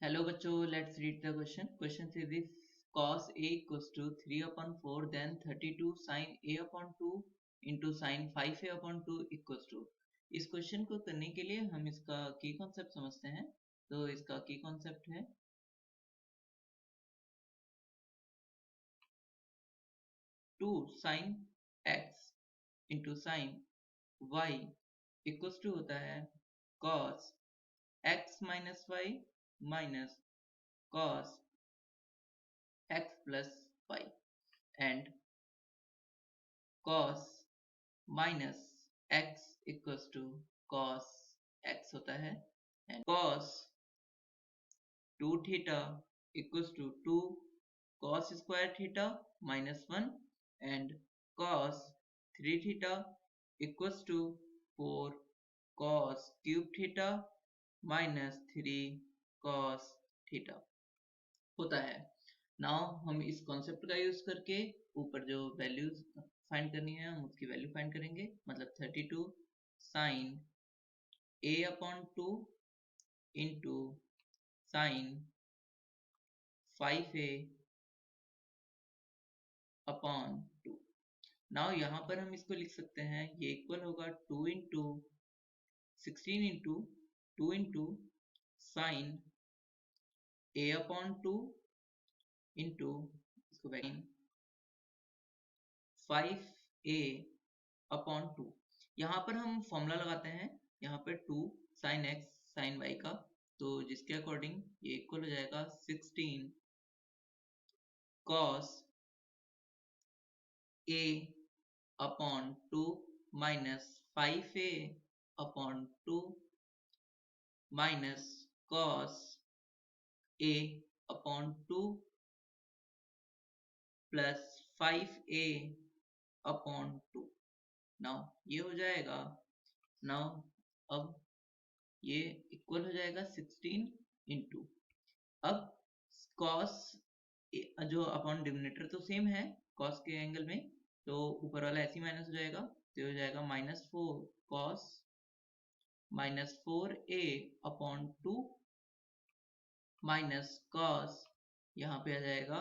Hello बच्चों, let's read the question. Question says if cos A equals to 3/4 then 32 sin A upon 2 into sin 5A upon 2 equals to। इस question को करने के लिए हम इसका की कॉन्सेप्ट समझते हैं। तो इसका की कॉन्सेप्ट है 2 sin x into sin y equals to होता है cos x minus y minus cos x plus y and cos minus x equals to cos x होता है and cos 2 theta equals to 2 cos square theta minus 1 and cos 3 theta equals to 4 cos cube theta minus 3 cos theta होता है। Now हम इस concept का use करके ऊपर जो वैल्यूज फाइंड करनी है हम उसकी वैल्यू फाइंड करेंगे। मतलब 32 sine a upon 2 into sine 5a upon 2। Now यहाँ पर हम इसको लिख सकते हैं, ये इक्वल होगा 2 into 16 into 2 into sign a upon 2 into इसको 5a अपॉन 2। यहाँ पर हम फॉर्मूला लगाते हैं, यहाँ पर 2 साइन x साइन y का, तो जिसके अकॉर्डिंग ये इक्वल हो जाएगा 16 cos a upon 2 minus 5a upon 2 minus cos a upon 2 plus 5a upon 2। Now ये हो जाएगा, नाउ अब ये इक्वल हो जाएगा 16 इंटू, अब cos जो अपॉन डिनोमिनेटर तो सेम है cos के एंगल में, तो ऊपर वाला ऐसे माइनस हो जाएगा, तो हो जाएगा -4 cos -4a upon 2 minus cos यहाँ पे आ जाएगा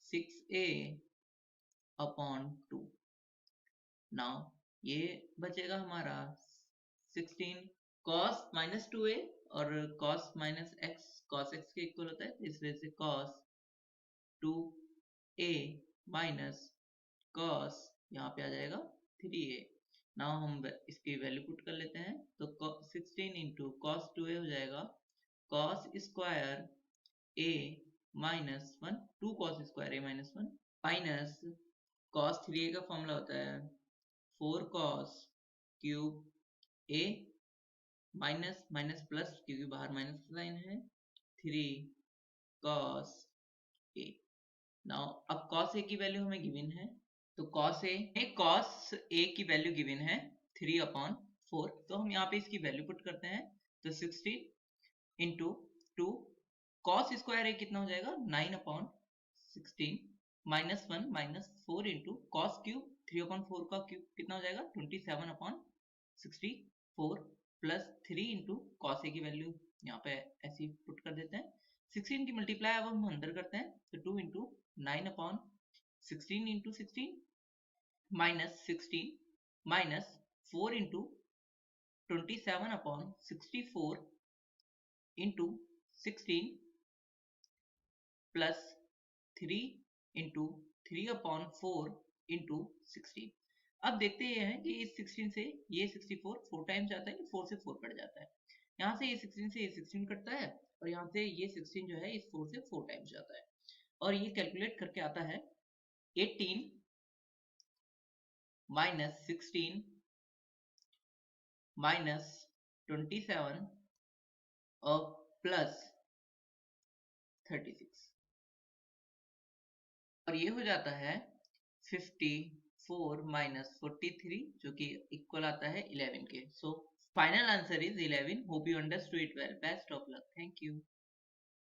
6a अपॉन 2। नाउ ये बचेगा हमारा 16 cos -2a और cos minus x cos x के इक्वल होता है, इस वजह से cos 2a माइनस cos यहाँ पे आ जाएगा 3a। नाउ हम इसकी वैल्यू पुट कर लेते हैं, तो 16 इंटू cos 2a हो जाएगा cos square a minus 1 2 cos square a minus 1 minus cos 3a का फॉर्मूला होता है 4 cos cube a minus minus plus क्योंकि बाहर माइनस साइन है 3 cos a। नाउ अब cos a की वैल्यू हमें गिवन है, तो cos a की वैल्यू गिवन है 3/4, तो हम यहाँ पे इसकी वैल्यू पुट करते हैं, तो 16 इंटू 2 cos स्क्वायर a कितना हो जाएगा 9/16 minus 1 minus 4 into cos cube 3/4 का क्यूब कितना हो जाएगा 27/64 प्लस 3 इंटू cos a की वैल्यू यहाँ पे ऐसी पुट कर देते हैं। 16 की मल्टीप्लाई अब हम अंदर करते हैं, तो 2 into 9/16 into 16 minus 16 minus 4 into 27/64 into 16 plus 3 into 3/4 into 16। अब देखते हैं कि इस 16 से ये 64 4 टाइम्स जाता है, 4 से 4 कट जाता है, यहाँ से ये 16 से ये 16 कटता है और यहाँ से ये 16 जो है इस 4 से 4 टाइम्स जाता है, और ये कैलकुलेट करके आता है 18 माइनस 16 माइनस 27 और प्लस 36, और ये हो जाता है 54 माइनस 43 जो कि इक्वल आता है 11 के। So final answer is 11। Hope you understood it well. Best of luck. Thank you.